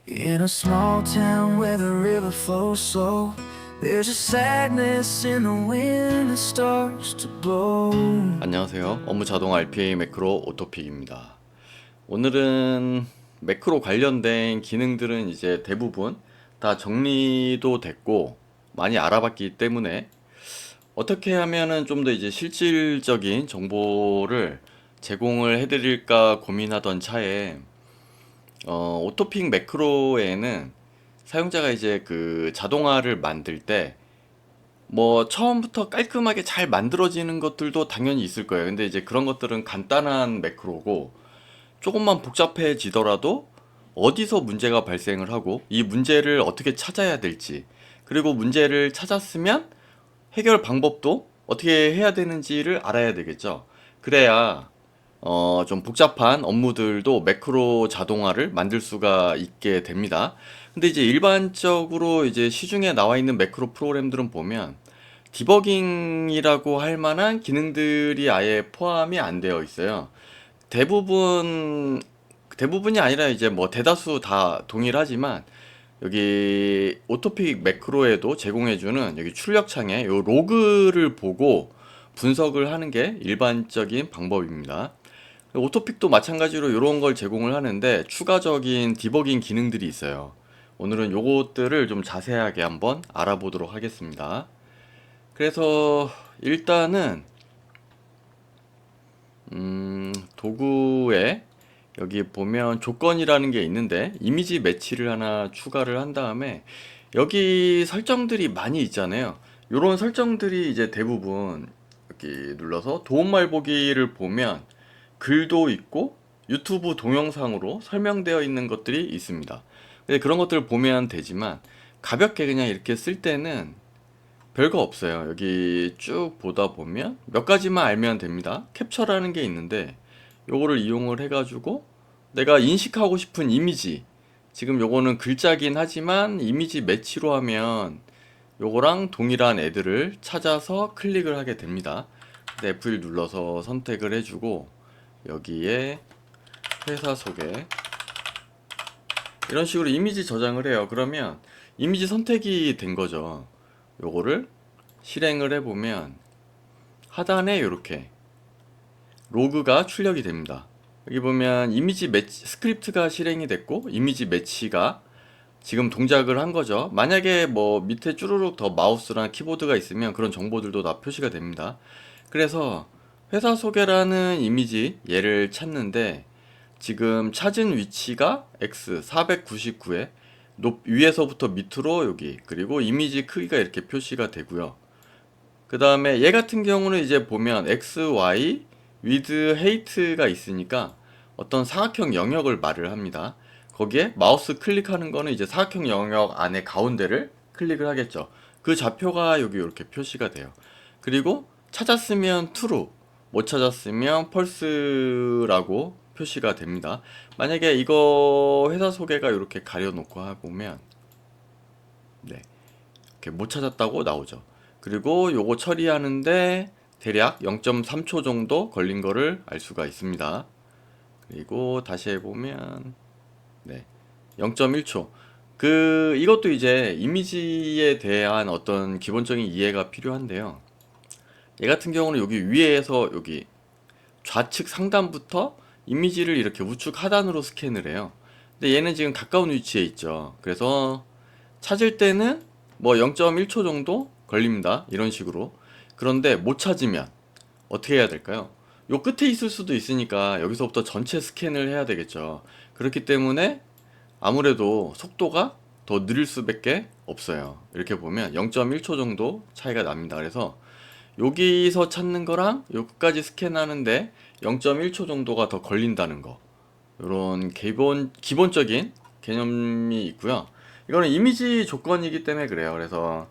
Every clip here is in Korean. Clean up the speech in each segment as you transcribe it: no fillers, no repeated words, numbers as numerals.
In a small town where the river flows slow, there's a sadness in the wind that starts to blow. 안녕하세요. 업무 자동 RPA 매크로 오토픽입니다. 오늘은 매크로 관련된 기능들은 이제 대부분 다 정리도 됐고 많이 알아봤기 때문에 어떻게 하면은 좀 더 이제 실질적인 정보를 제공을 해드릴까 고민하던 차에 오토픽 매크로에는 사용자가 이제 그 자동화를 만들 때 뭐 처음부터 깔끔하게 잘 만들어지는 것들도 당연히 있을 거예요. 근데 이제 그런 것들은 간단한 매크로고 조금만 복잡해지더라도 어디서 문제가 발생을 하고 이 문제를 어떻게 찾아야 될지, 그리고 문제를 찾았으면 해결 방법도 어떻게 해야 되는지를 알아야 되겠죠. 그래야 좀 복잡한 업무들도 매크로 자동화를 만들 수가 있게 됩니다. 근데 이제 일반적으로 이제 시중에 나와 있는 매크로 프로그램들은 보면 디버깅이라고 할 만한 기능들이 아예 포함이 안 되어 있어요. 대부분이 아니라 이제 뭐 대다수 다 동일하지만 여기 오토픽 매크로에도 제공해주는 여기 출력창에 요 로그를 보고 분석을 하는 게 일반적인 방법입니다. 오토픽도 마찬가지로 이런 걸 제공을 하는데 추가적인 디버깅 기능들이 있어요. 오늘은 요것들을 좀 자세하게 한번 알아보도록 하겠습니다. 그래서 일단은 도구에 여기 보면 조건이라는 게 있는데 이미지 매치를 하나 추가를 한 다음에 여기 설정들이 많이 있잖아요. 요런 설정들이 이제 대부분 여기 눌러서 도움말 보기를 보면 글도 있고 유튜브 동영상으로 설명되어 있는 것들이 있습니다. 근데 그런 것들을 보면 되지만 가볍게 그냥 이렇게 쓸 때는 별거 없어요. 여기 쭉 보다 보면 몇 가지만 알면 됩니다. 캡처라는 게 있는데 요거를 이용을 해가지고 내가 인식하고 싶은 이미지, 지금 요거는 글자긴 하지만 이미지 매치로 하면 요거랑 동일한 애들을 찾아서 클릭을 하게 됩니다. F1 눌러서 선택을 해주고 여기에 회사 소개 이런 식으로 이미지 저장을 해요. 그러면 이미지 선택이 된 거죠. 요거를 실행을 해보면 하단에 이렇게 로그가 출력이 됩니다. 여기 보면 이미지 매치 스크립트가 실행이 됐고 이미지 매치가 지금 동작을 한 거죠. 만약에 뭐 밑에 쭈루룩 더 마우스랑 키보드가 있으면 그런 정보들도 다 표시가 됩니다. 그래서 회사 소개라는 이미지 얘를 찾는데 지금 찾은 위치가 X 499에 위에서부터 밑으로 여기, 그리고 이미지 크기가 이렇게 표시가 되고요. 그 다음에 얘 같은 경우는 이제 보면 X, Y, with, hate가 있으니까 어떤 사각형 영역을 말을 합니다. 거기에 마우스 클릭하는 거는 이제 사각형 영역 안에 가운데를 클릭을 하겠죠. 그 좌표가 여기 이렇게 표시가 돼요. 그리고 찾았으면 true, 못 찾았으면 false라고 표시가 됩니다. 만약에 이거 회사 소개가 이렇게 가려놓고 해보면 네, 이렇게 못 찾았다고 나오죠. 그리고 요거 처리하는데 대략 0.3초 정도 걸린 거를 알 수가 있습니다. 그리고 다시 해보면 네, 0.1초. 이것도 이제 이미지에 대한 어떤 기본적인 이해가 필요한데요. 얘 같은 경우는 여기 위에서 여기 좌측 상단부터 이미지를 이렇게 우측 하단으로 스캔을 해요. 근데 얘는 지금 가까운 위치에 있죠. 그래서 찾을 때는 뭐 0.1초 정도 걸립니다. 이런 식으로. 그런데 못 찾으면 어떻게 해야 될까요? 요 끝에 있을 수도 있으니까 여기서부터 전체 스캔을 해야 되겠죠. 그렇기 때문에 아무래도 속도가 더 느릴 수밖에 없어요. 이렇게 보면 0.1초 정도 차이가 납니다. 그래서 여기서 찾는 거랑 여기까지 스캔하는데 0.1초 정도가 더 걸린다는 거. 이런 기본적인 개념이 있고요. 이거는 이미지 조건이기 때문에 그래요. 그래서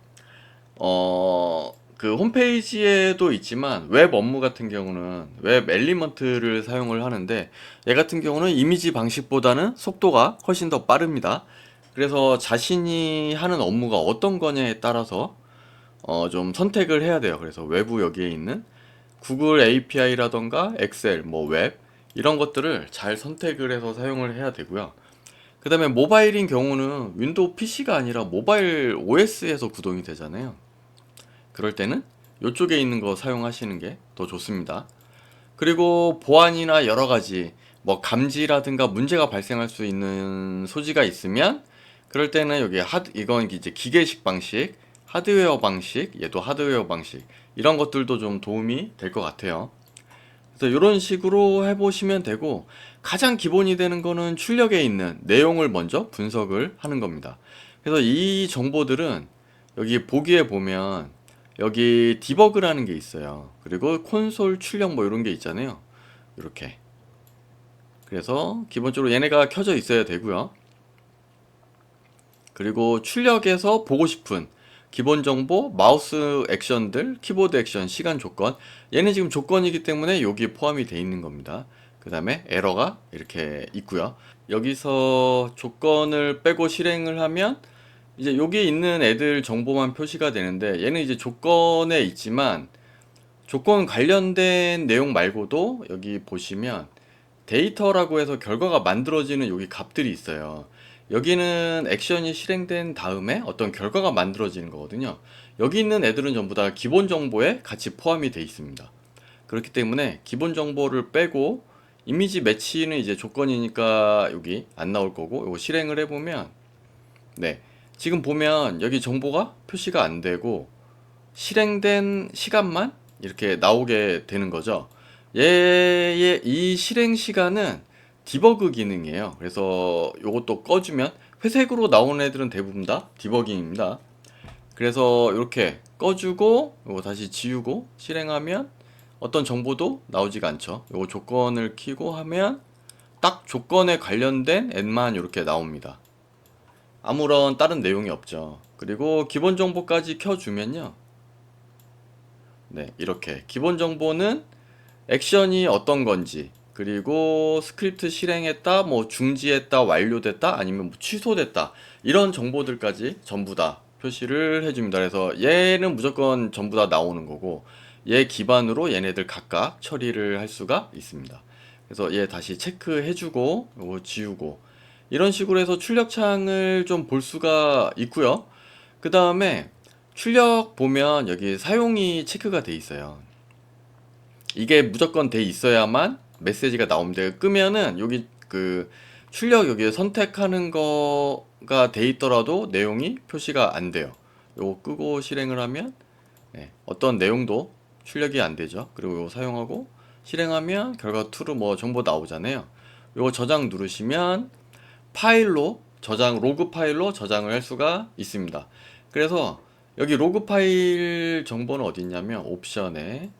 그 홈페이지에도 있지만 웹 업무 같은 경우는 웹 엘리먼트를 사용을 하는데 얘 같은 경우는 이미지 방식보다는 속도가 훨씬 더 빠릅니다. 그래서 자신이 하는 업무가 어떤 거냐에 따라서 좀 선택을 해야 돼요. 그래서 외부 여기에 있는 구글 API라던가 엑셀, 뭐 웹 이런 것들을 잘 선택을 해서 사용을 해야 되고요. 그 다음에 모바일인 경우는 윈도우 PC가 아니라 모바일 OS에서 구동이 되잖아요. 그럴 때는 이쪽에 있는 거 사용하시는 게 더 좋습니다. 그리고 보안이나 여러 가지 뭐 감지라든가 문제가 발생할 수 있는 소지가 있으면 그럴 때는 여기 이건 이제 기계식 방식, 하드웨어 방식, 얘도 하드웨어 방식 이런 것들도 좀 도움이 될 것 같아요. 그래서 이런 식으로 해보시면 되고 가장 기본이 되는 거는 출력에 있는 내용을 먼저 분석을 하는 겁니다. 그래서 이 정보들은 여기 보기에 보면 여기 디버그라는 게 있어요. 그리고 콘솔 출력 뭐 이런 게 있잖아요. 이렇게. 그래서 기본적으로 얘네가 켜져 있어야 되고요. 그리고 출력에서 보고 싶은 기본 정보, 마우스 액션들, 키보드 액션, 시간 조건. 얘는 지금 조건이기 때문에 여기에 포함이 되어 있는 겁니다. 그 다음에 에러가 이렇게 있고요. 여기서 조건을 빼고 실행을 하면 이제 여기 있는 애들 정보만 표시가 되는데 얘는 이제 조건에 있지만 조건 관련된 내용 말고도 여기 보시면 데이터라고 해서 결과가 만들어지는 여기 값들이 있어요. 여기는 액션이 실행된 다음에 어떤 결과가 만들어지는 거거든요. 여기 있는 애들은 전부 다 기본 정보에 같이 포함이 되어 있습니다. 그렇기 때문에 기본 정보를 빼고 이미지 매치는 이제 조건이니까 여기 안 나올 거고 이거 실행을 해보면 네, 지금 보면 여기 정보가 표시가 안 되고 실행된 시간만 이렇게 나오게 되는 거죠. 얘의 이 실행 시간은 디버그 기능이에요. 그래서 요것도 꺼주면 회색으로 나오는 애들은 대부분 다 디버깅입니다. 그래서 이렇게 꺼주고 요거 다시 지우고 실행하면 어떤 정보도 나오지가 않죠. 요거 조건을 키고 하면 딱 조건에 관련된 앱만 이렇게 나옵니다. 아무런 다른 내용이 없죠. 그리고 기본 정보까지 켜주면요. 네, 이렇게 기본 정보는 액션이 어떤 건지, 그리고 스크립트 실행했다, 뭐 중지했다, 완료됐다, 아니면 뭐 취소됐다, 이런 정보들까지 전부 다 표시를 해줍니다. 그래서 얘는 무조건 전부 다 나오는 거고, 얘 기반으로 얘네들 각각 처리를 할 수가 있습니다. 그래서 얘 다시 체크해주고, 요거 지우고, 이런 식으로 해서 출력창을 좀 볼 수가 있고요. 그 다음에 출력 보면 여기 사용이 체크가 돼 있어요. 이게 무조건 돼 있어야만 메시지가 나옵니다. 끄면은 여기 그 출력 여기에 선택하는 거가 돼 있더라도 내용이 표시가 안 돼요. 요거 끄고 실행을 하면 네, 어떤 내용도 출력이 안 되죠. 그리고 요거 사용하고 실행하면 결과 true 뭐 정보 나오잖아요. 요거 저장 누르시면 파일로 저장, 로그 파일로 저장을 할 수가 있습니다. 그래서 여기 로그 파일 정보는 어디 있냐면 옵션에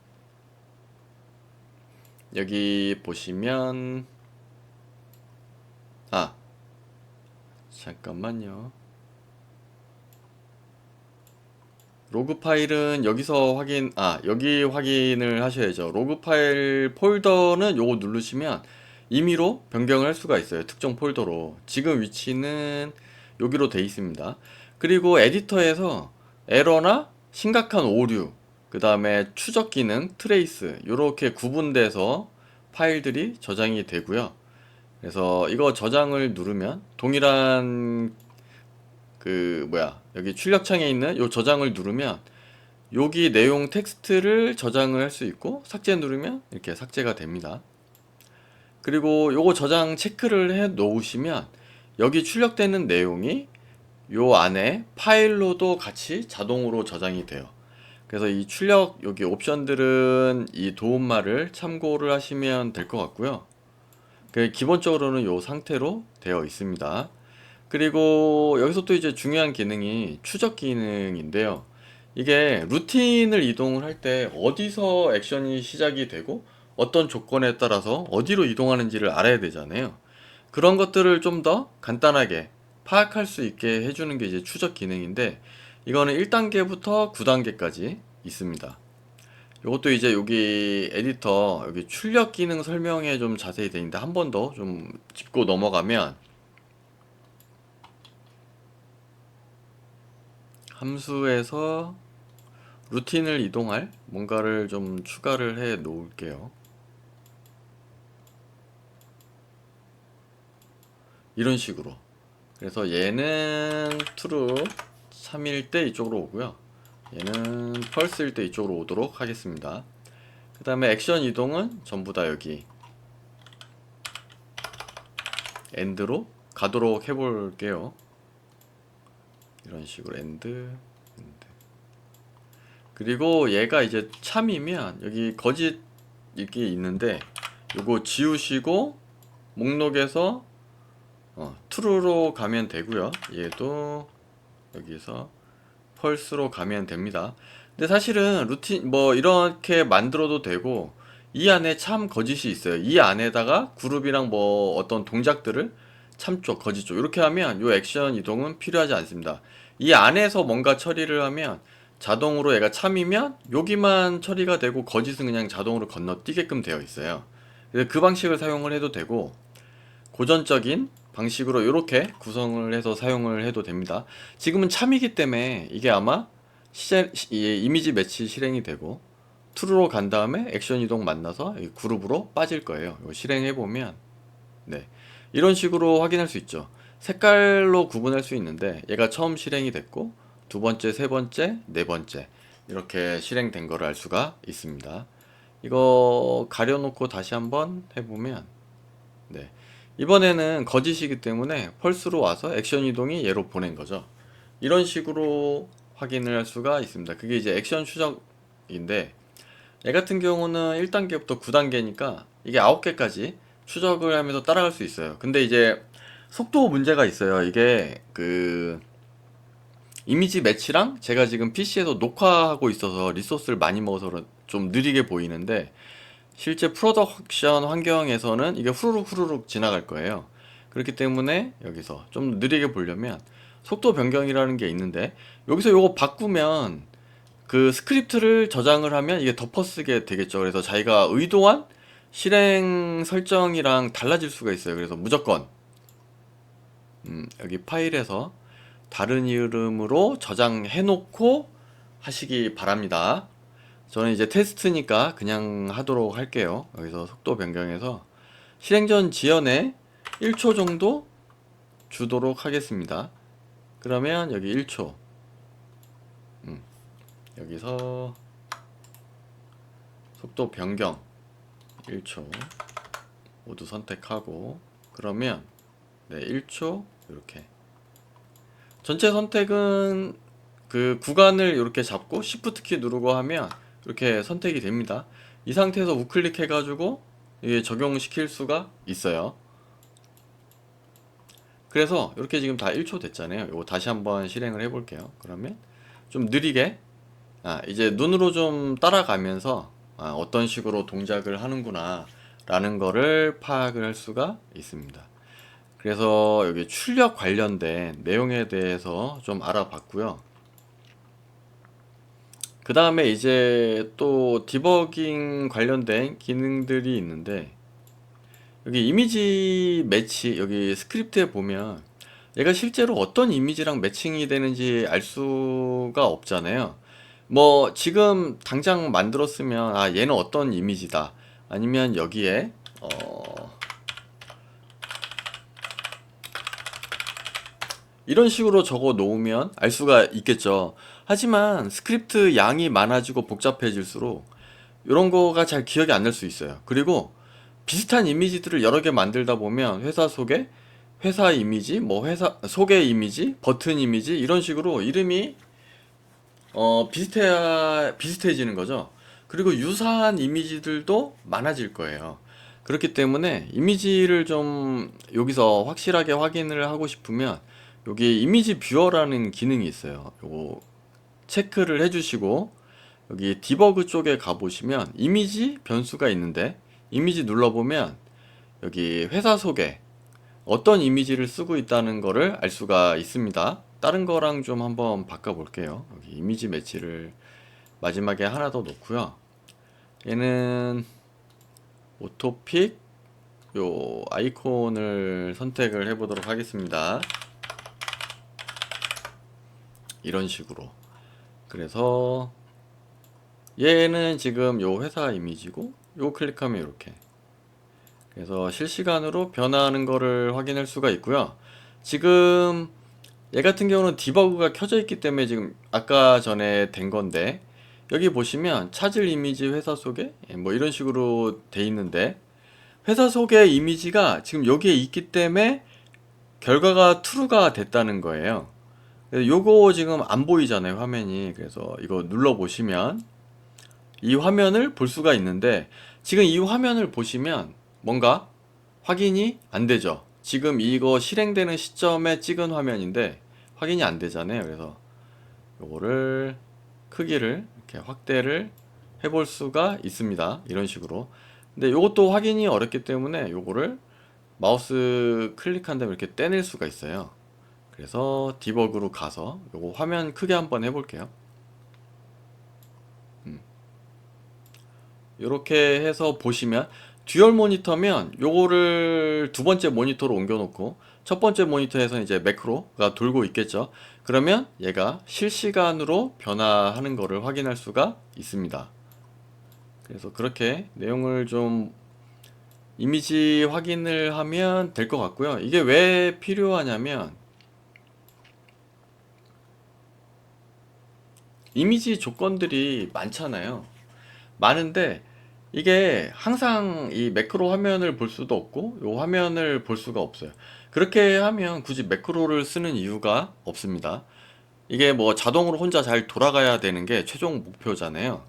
여기 보시면 아 잠깐만요. 로그 파일은 여기서 여기 확인을 하셔야죠. 로그 파일 폴더는 요거 누르시면 임의로 변경을 할 수가 있어요. 특정 폴더로. 지금 위치는 여기로 돼 있습니다. 그리고 에디터에서 에러나 심각한 오류, 그 다음에 추적 기능, 트레이스, 요렇게 구분돼서 파일들이 저장이 되고요. 그래서 이거 저장을 누르면 동일한 여기 출력창에 있는 요 저장을 누르면 여기 내용 텍스트를 저장을 할 수 있고 삭제 누르면 이렇게 삭제가 됩니다. 그리고 요거 저장 체크를 해 놓으시면 여기 출력되는 내용이 요 안에 파일로도 같이 자동으로 저장이 돼요. 그래서 이 출력 여기 옵션들은 이 도움말을 참고를 하시면 될 것 같고요. 기본적으로는 요 상태로 되어 있습니다. 그리고 여기서 또 이제 중요한 기능이 추적 기능인데요. 이게 루틴을 이동을 할 때 어디서 액션이 시작이 되고 어떤 조건에 따라서 어디로 이동하는지를 알아야 되잖아요. 그런 것들을 좀 더 간단하게 파악할 수 있게 해주는 게 이제 추적 기능인데 이거는 1단계부터 9단계까지 있습니다. 이것도 이제 여기 에디터 여기 출력 기능 설명에 좀 자세히 되어 있는데 한 번 더 좀 짚고 넘어가면 함수에서 루틴을 이동할 뭔가를 좀 추가를 해 놓을게요. 이런 식으로 그래서 얘는 true 3일 때 이쪽으로 오고요. 얘는 펄스일 때 이쪽으로 오도록 하겠습니다. 그 다음에 액션 이동은 전부 다 여기 엔드로 가도록 해볼게요. 이런 식으로 엔드. 그리고 얘가 이제 참이면 여기 거짓 이게 있는데 요거 지우시고 목록에서 true로 가면 되고요. 얘도 여기서 펄스로 가면 됩니다. 근데 사실은 루틴 뭐 이렇게 만들어도 되고 이 안에 참 거짓이 있어요. 이 안에다가 그룹이랑 뭐 어떤 동작들을 참 쪽, 거짓 쪽 이렇게 하면 요 액션 이동은 필요하지 않습니다. 이 안에서 뭔가 처리를 하면 자동으로 얘가 참이면 여기만 처리가 되고 거짓은 그냥 자동으로 건너뛰게끔 되어 있어요. 그래서 그 방식을 사용을 해도 되고 고전적인 방식으로 이렇게 구성을 해서 사용을 해도 됩니다. 지금은 참이기 때문에 이게 아마 이미지 매치 실행이 되고 true로 간 다음에 액션 이동 만나서 그룹으로 빠질 거예요. 이거 실행해 보면 네, 이런 식으로 확인할 수 있죠. 색깔로 구분할 수 있는데 얘가 처음 실행이 됐고 두 번째, 세 번째, 네 번째 이렇게 실행된 거를 알 수가 있습니다. 이거 가려놓고 다시 한번 해보면 네, 이번에는 거짓이기 때문에 펄스로 와서 액션 이동이 얘로 보낸 거죠. 이런 식으로 확인을 할 수가 있습니다. 그게 이제 액션 추적인데 얘 같은 경우는 1단계부터 9단계니까 이게 9개까지 추적을 하면서 따라갈 수 있어요. 근데 이제 속도 문제가 있어요. 이게 그 이미지 매치랑 제가 지금 PC에서 녹화하고 있어서 리소스를 많이 먹어서 좀 느리게 보이는데 실제 프로덕션 환경에서는 이게 후루룩 지나갈 거예요. 그렇기 때문에 여기서 좀 느리게 보려면 속도 변경이라는 게 있는데 여기서 요거 바꾸면 그 스크립트를 저장을 하면 이게 덮어쓰게 되겠죠. 그래서 자기가 의도한 실행 설정이랑 달라질 수가 있어요. 그래서 무조건 여기 파일에서 다른 이름으로 저장해 놓고 하시기 바랍니다. 저는 이제 테스트니까 그냥 하도록 할게요. 여기서 속도 변경해서 실행 전 지연에 1초 정도 주도록 하겠습니다. 그러면 여기 1초 여기서 속도 변경 1초 모두 선택하고 그러면 네 1초 이렇게 전체 선택은 그 구간을 이렇게 잡고 Shift 키 누르고 하면 이렇게 선택이 됩니다. 이 상태에서 우클릭 해가지고 이게 적용시킬 수가 있어요. 그래서 이렇게 지금 다 1초 됐잖아요. 이거 다시 한번 실행을 해볼게요. 그러면 좀 느리게 이제 눈으로 좀 따라가면서 어떤 식으로 동작을 하는구나 라는 거를 파악을 할 수가 있습니다. 그래서 여기 출력 관련된 내용에 대해서 좀 알아봤고요. 그 다음에 이제 또 디버깅 관련된 기능들이 있는데 여기 이미지 매치 여기 스크립트에 보면 얘가 실제로 어떤 이미지랑 매칭이 되는지 알 수가 없잖아요. 뭐 지금 당장 만들었으면 얘는 어떤 이미지다 아니면 여기에 이런 식으로 적어 놓으면 알 수가 있겠죠. 하지만 스크립트 양이 많아지고 복잡해질수록 이런 거가 잘 기억이 안 날 수 있어요. 그리고 비슷한 이미지들을 여러 개 만들다 보면 회사 속에 회사 이미지, 뭐 회사 소개 이미지, 버튼 이미지 이런 식으로 이름이 비슷해지는 거죠. 그리고 유사한 이미지들도 많아질 거예요. 그렇기 때문에 이미지를 좀 여기서 확실하게 확인을 하고 싶으면 여기 이미지 뷰어라는 기능이 있어요. 요거 체크를 해주시고 여기 디버그 쪽에 가보시면 이미지 변수가 있는데 이미지 눌러보면 여기 회사 소개 어떤 이미지를 쓰고 있다는 거를 알 수가 있습니다. 다른 거랑 좀 한번 바꿔 볼게요. 여기 이미지 매치를 마지막에 하나 더 놓고요. 얘는 오토픽 요 아이콘을 선택을 해 보도록 하겠습니다. 이런 식으로. 그래서 얘는 지금 요 회사 이미지고 요 클릭하면 이렇게 그래서 실시간으로 변화하는 거를 확인할 수가 있고요. 지금 얘 같은 경우는 디버그가 켜져 있기 때문에 지금 아까 전에 된 건데, 여기 보시면 찾을 이미지 회사 소개 뭐 이런 식으로 돼 있는데, 회사 소개 이미지가 지금 여기에 있기 때문에 결과가 true가 됐다는 거예요. 그래서 요거 지금 안 보이잖아요, 화면이. 그래서 이거 눌러 보시면 이 화면을 볼 수가 있는데, 지금 이 화면을 보시면 뭔가 확인이 안 되죠. 지금 이거 실행되는 시점에 찍은 화면인데 확인이 안 되잖아요. 그래서 요거를 크기를 이렇게 확대를 해볼 수가 있습니다. 이런 식으로. 근데 요것도 확인이 어렵기 때문에 요거를 마우스 클릭한 다음에 이렇게 떼낼 수가 있어요. 그래서 디버그로 가서 요거 화면 크게 한번 해볼게요. 이렇게 해서 보시면 듀얼 모니터면 요거를 두 번째 모니터로 옮겨 놓고 첫 번째 모니터에서 이제 매크로가 돌고 있겠죠. 그러면 얘가 실시간으로 변화하는 거를 확인할 수가 있습니다. 그래서 그렇게 내용을 좀 이미지 확인을 하면 될 것 같고요. 이게 왜 필요하냐면 이미지 조건들이 많잖아요. 많은데 이게 항상 이 매크로 화면을 볼 수도 없고 요 화면을 볼 수가 없어요. 그렇게 하면 굳이 매크로를 쓰는 이유가 없습니다. 이게 뭐 자동으로 혼자 잘 돌아가야 되는 게 최종 목표잖아요.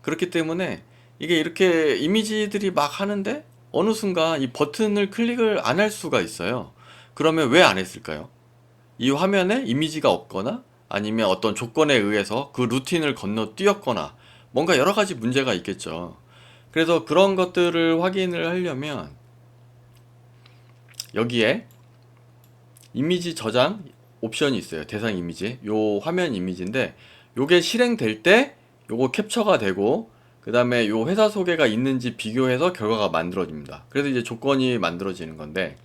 그렇기 때문에 이게 이렇게 이미지들이 막 하는데 어느 순간 이 버튼을 클릭을 안 할 수가 있어요. 그러면 왜 안 했을까요? 이 화면에 이미지가 없거나 아니면 어떤 조건에 의해서 그 루틴을 건너뛰었거나 뭔가 여러 가지 문제가 있겠죠. 그래서 그런 것들을 확인을 하려면 여기에 이미지 저장 옵션이 있어요. 대상 이미지. 요 화면 이미지인데 요게 실행될 때 요거 캡처가 되고 그 다음에 요 회사 소개가 있는지 비교해서 결과가 만들어집니다. 그래서 이제 조건이 만들어지는 건데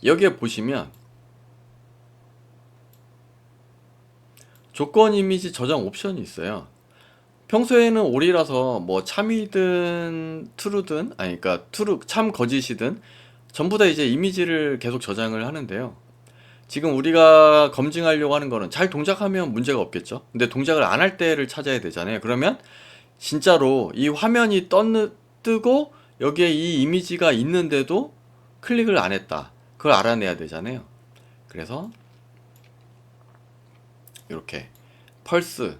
여기에 보시면 조건 이미지 저장 옵션이 있어요. 평소에는 올이라서 뭐 참이든 true든 아니 그러니까 true 참 거짓이든 전부 다 이제 이미지를 계속 저장을 하는데요. 지금 우리가 검증하려고 하는 거는 잘 동작하면 문제가 없겠죠. 근데 동작을 안 할 때를 찾아야 되잖아요. 그러면 진짜로 이 화면이 뜨고 여기에 이 이미지가 있는데도 클릭을 안 했다. 그걸 알아내야 되잖아요. 그래서 이렇게 펄스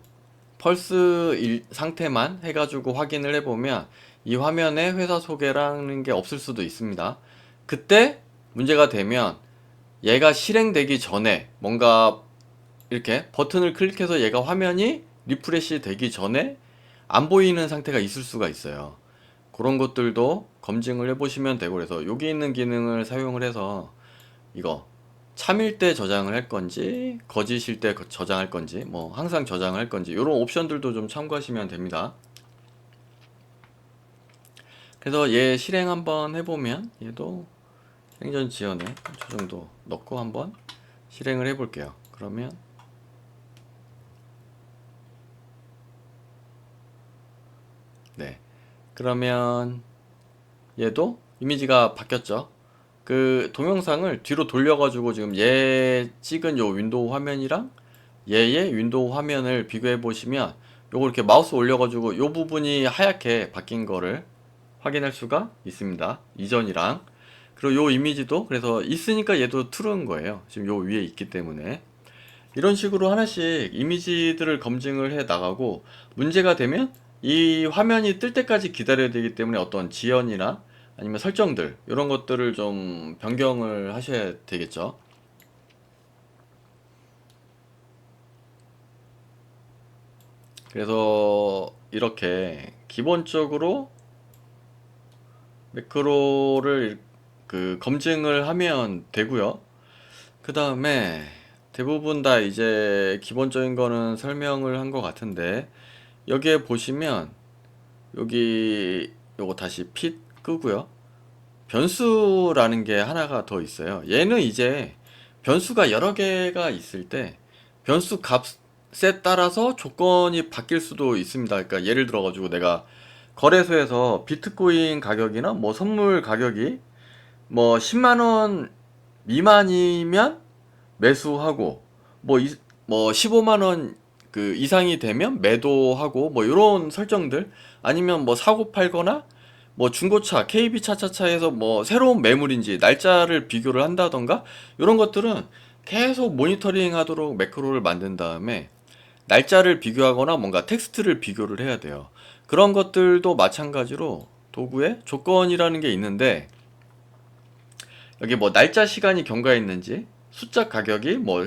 상태만 해가지고 확인을 해보면 이 화면에 회사 소개라는 게 없을 수도 있습니다. 그때 문제가 되면 얘가 실행되기 전에 뭔가 이렇게 버튼을 클릭해서 얘가 화면이 리프레시 되기 전에 안 보이는 상태가 있을 수가 있어요. 그런 것들도 검증을 해보시면 되고, 그래서 여기 있는 기능을 사용을 해서 이거 참일 때 저장을 할 건지 거짓일 때 저장할 건지 뭐 항상 저장을 할 건지 이런 옵션들도 좀 참고하시면 됩니다. 그래서 얘 실행 한번 해보면 얘도 생전 지연에 저 정도 넣고 한번 실행을 해볼게요. 그러면 네, 그러면 얘도 이미지가 바뀌었죠. 그 동영상을 뒤로 돌려가지고 지금 얘 찍은 요 윈도우 화면이랑 얘의 윈도우 화면을 비교해 보시면 요거 이렇게 마우스 올려가지고 요 부분이 하얗게 바뀐 거를 확인할 수가 있습니다. 이전이랑. 그리고 요 이미지도 그래서 있으니까 얘도 true인 거예요. 지금 요 위에 있기 때문에. 이런 식으로 하나씩 이미지들을 검증을 해 나가고 문제가 되면 이 화면이 뜰 때까지 기다려야 되기 때문에 어떤 지연이나 아니면 설정들 이런 것들을 좀 변경을 하셔야 되겠죠. 그래서 이렇게 기본적으로 매크로를 그 검증을 하면 되고요. 그 다음에 대부분 다 이제 기본적인 거는 설명을 한 것 같은데 여기에 보시면 여기 요거 다시 핏 끄고요. 변수라는 게 하나가 더 있어요. 얘는 이제 변수가 여러 개가 있을 때 변수 값에 따라서 조건이 바뀔 수도 있습니다. 그러니까 예를 들어 가지고 내가 거래소에서 비트코인 가격이나 뭐 선물 가격이 뭐 10만 원 미만이면 매수하고 뭐 15만 원 그 이상이 되면 매도하고 뭐 이런 설정들, 아니면 뭐 사고 팔거나 뭐 중고차 KB 차차차에서 뭐 새로운 매물인지 날짜를 비교를 한다던가 이런 것들은 계속 모니터링 하도록 매크로를 만든 다음에 날짜를 비교하거나 뭔가 텍스트를 비교를 해야 돼요. 그런 것들도 마찬가지로 도구에 조건이라는 게 있는데, 여기 뭐 날짜 시간이 경과했는지, 숫자 가격이 뭐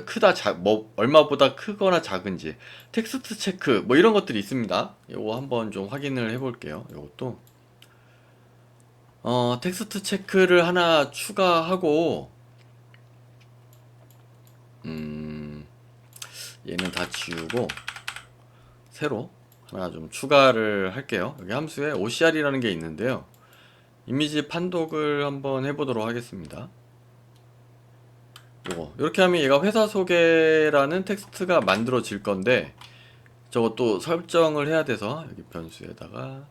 뭐 얼마보다 크거나 작은지, 텍스트 체크 뭐 이런 것들이 있습니다. 이거 한번 좀 확인을 해 볼게요. 이것도 텍스트 체크를 하나 추가하고, 음 얘는 다 지우고 새로 하나 좀 추가를 할게요. 여기 함수에 OCR이라는 게 있는데요. 이미지 판독을 한번 해보도록 하겠습니다. 요거 이렇게 하면 얘가 회사 소개라는 텍스트가 만들어질 건데, 저것도 설정을 해야 돼서 여기 변수에다가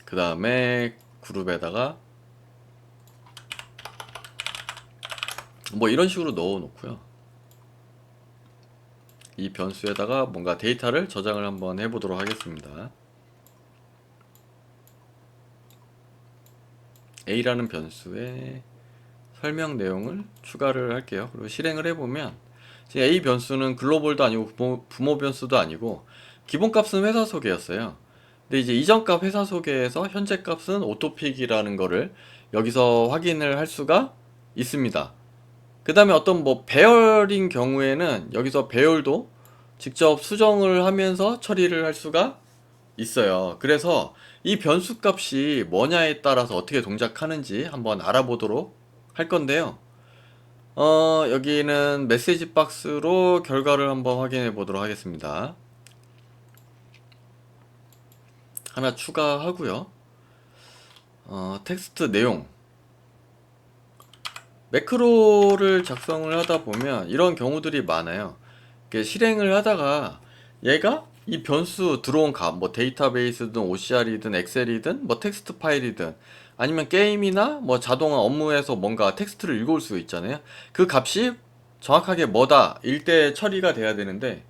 그 다음에 그룹에다가 뭐 이런 식으로 넣어 놓고요. 이 변수에다가 뭔가 데이터를 저장을 한번 해보도록 하겠습니다. A라는 변수에 설명 내용을 추가를 할게요. 그리고 실행을 해보면 지금 A 변수는 글로벌도 아니고 부모 변수도 아니고 기본값은 회사 소개였어요. 근데 이제 이전 값 회사 소개에서 현재 값은 오토픽이라는 거를 여기서 확인을 할 수가 있습니다. 그 다음에 어떤 뭐 배열인 경우에는 여기서 배열도 직접 수정을 하면서 처리를 할 수가 있어요. 그래서 이 변수 값이 뭐냐에 따라서 어떻게 동작하는지 한번 알아보도록 할 건데요. 여기는 메시지 박스로 결과를 한번 확인해 보도록 하겠습니다. 하나 추가하고요. 텍스트 내용. 매크로를 작성을 하다 보면 이런 경우들이 많아요. 이렇게 실행을 하다가 얘가 이 변수 들어온 값, 뭐 데이터베이스든 OCR이든 엑셀이든 뭐 텍스트 파일이든 아니면 게임이나 뭐 자동화 업무에서 뭔가 텍스트를 읽어올 수 있잖아요. 그 값이 정확하게 뭐다 일 때 처리가 돼야 되는데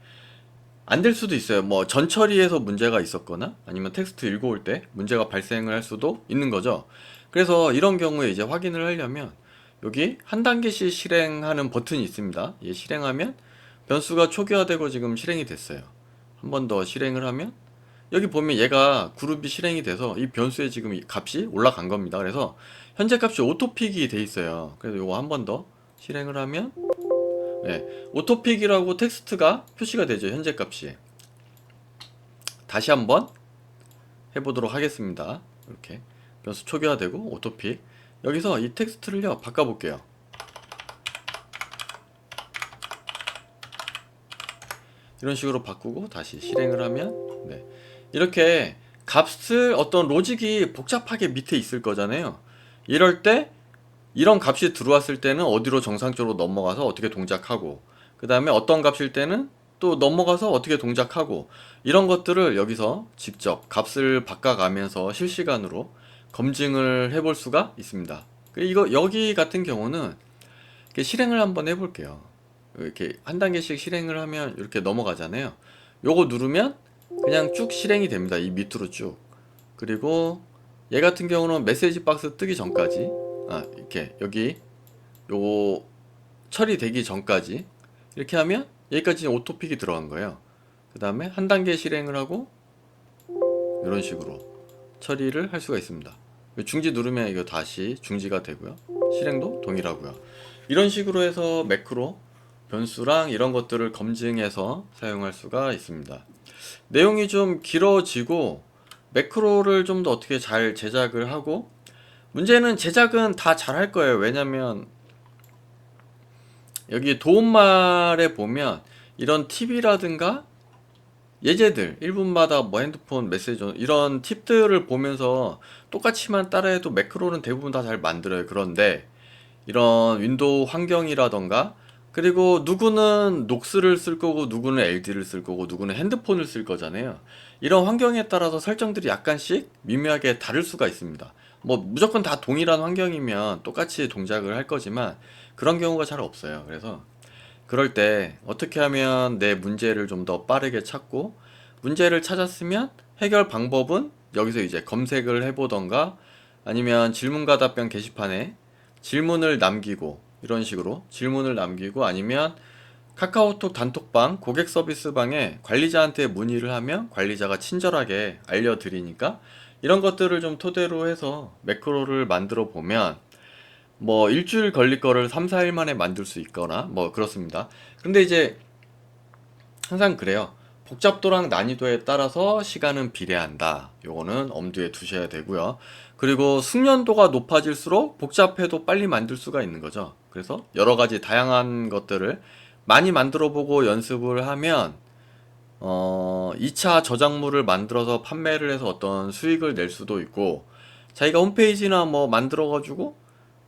안 될 수도 있어요. 뭐 전 처리에서 문제가 있었거나 아니면 텍스트 읽어올 때 문제가 발생을 할 수도 있는 거죠. 그래서 이런 경우에 이제 확인을 하려면 여기 한 단계씩 실행하는 버튼이 있습니다. 얘 실행하면 변수가 초기화되고 지금 실행이 됐어요. 한 번 더 실행을 하면 여기 보면 얘가 그룹이 실행이 돼서 이 변수에 지금 이 값이 올라간 겁니다. 그래서 현재 값이 오토픽이 돼 있어요. 그래서 이거 한 번 더 실행을 하면 네, 오토픽이라고 텍스트가 표시가 되죠. 현재 값이. 다시 한번 해보도록 하겠습니다. 이렇게 변수 초기화되고 오토픽. 여기서 이 텍스트를요 바꿔볼게요. 이런 식으로 바꾸고 다시 실행을 하면 네, 이렇게 값을 어떤 로직이 복잡하게 밑에 있을 거잖아요. 이럴 때 이런 값이 들어왔을 때는 어디로 정상적으로 넘어가서 어떻게 동작하고, 그 다음에 어떤 값일 때는 또 넘어가서 어떻게 동작하고, 이런 것들을 여기서 직접 값을 바꿔가면서 실시간으로 검증을 해볼 수가 있습니다. 이거 여기 같은 경우는 이렇게 실행을 한번 해볼게요. 이렇게 한 단계씩 실행을 하면 이렇게 넘어가잖아요. 요거 누르면 그냥 쭉 실행이 됩니다. 이 밑으로 쭉. 그리고 얘 같은 경우는 메시지 박스 뜨기 전까지 이렇게 여기 요거 처리되기 전까지 이렇게 하면 여기까지 오토픽이 들어간 거예요. 그 다음에 한 단계 실행을 하고 이런 식으로 처리를 할 수가 있습니다. 중지 누르면 이거 다시 중지가 되고요. 실행도 동일하고요. 이런 식으로 해서 매크로 변수랑 이런 것들을 검증해서 사용할 수가 있습니다. 내용이 좀 길어지고 매크로를 좀 더 어떻게 잘 제작을 하고, 문제는 제작은 다 잘 할 거예요. 왜냐면 여기 도움말에 보면 이런 팁이라든가 예제들 1분마다 뭐 핸드폰 메시지 이런 팁들을 보면서 똑같이만 따라해도 매크로는 대부분 다 잘 만들어요. 그런데 이런 윈도우 환경이라던가, 그리고 누구는 녹스를 쓸 거고 누구는 LD를 쓸 거고 누구는 핸드폰을 쓸 거잖아요. 이런 환경에 따라서 설정들이 약간씩 미묘하게 다를 수가 있습니다. 뭐 무조건 다 동일한 환경이면 똑같이 동작을 할 거지만 그런 경우가 잘 없어요. 그래서 그럴 때 어떻게 하면 내 문제를 좀 더 빠르게 찾고, 문제를 찾았으면 해결 방법은 여기서 이제 검색을 해보던가, 아니면 질문과 답변 게시판에 질문을 남기고, 이런 식으로 질문을 남기고, 아니면 카카오톡 단톡방, 고객 서비스 방에 관리자한테 문의를 하면 관리자가 친절하게 알려드리니까, 이런 것들을 좀 토대로 해서 매크로를 만들어 보면 뭐 일주일 걸릴 거를 3, 4일 만에 만들 수 있거나 뭐 그렇습니다. 근데 이제 항상 그래요. 복잡도랑 난이도에 따라서 시간은 비례한다. 요거는 엄두에 두셔야 되고요. 그리고 숙련도가 높아질수록 복잡해도 빨리 만들 수가 있는 거죠. 그래서 여러 가지 다양한 것들을 많이 만들어 보고 연습을 하면 2차 저작물을 만들어서 판매를 해서 어떤 수익을 낼 수도 있고, 자기가 홈페이지나 뭐 만들어 가지고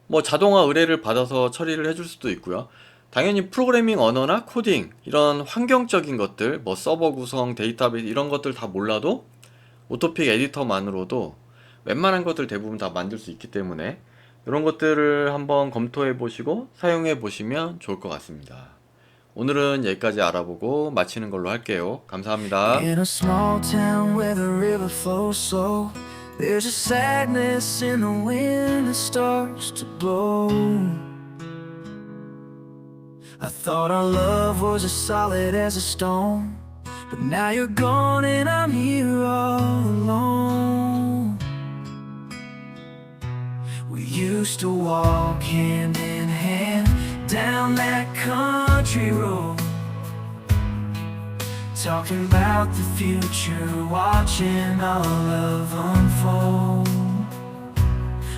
뭐 자동화 의뢰를 받아서 처리를 해줄 수도 있고요. 당연히 프로그래밍 언어나 코딩, 이런 환경적인 것들, 뭐 서버 구성, 데이터베이스 이런 것들 다 몰라도 오토픽 에디터만으로도 웬만한 것들 대부분 다 만들 수 있기 때문에 이런 것들을 한번 검토해 보시고 사용해 보시면 좋을 것 같습니다. 오늘은 여기까지 알아보고 마치는 걸로 할게요. 감사합니다. In a small town where the river flows slow, there's a sadness in the wind that starts to blow. I thought our love was as solid as a stone, but now you're gone and I'm here all alone. We used to walk hand in hand down that country road, talking about the future, watching our love unfold.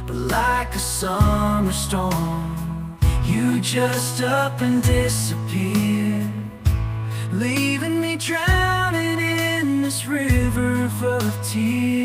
But like a summer storm, you just up and disappeared, leaving me drowning in this river full of tears.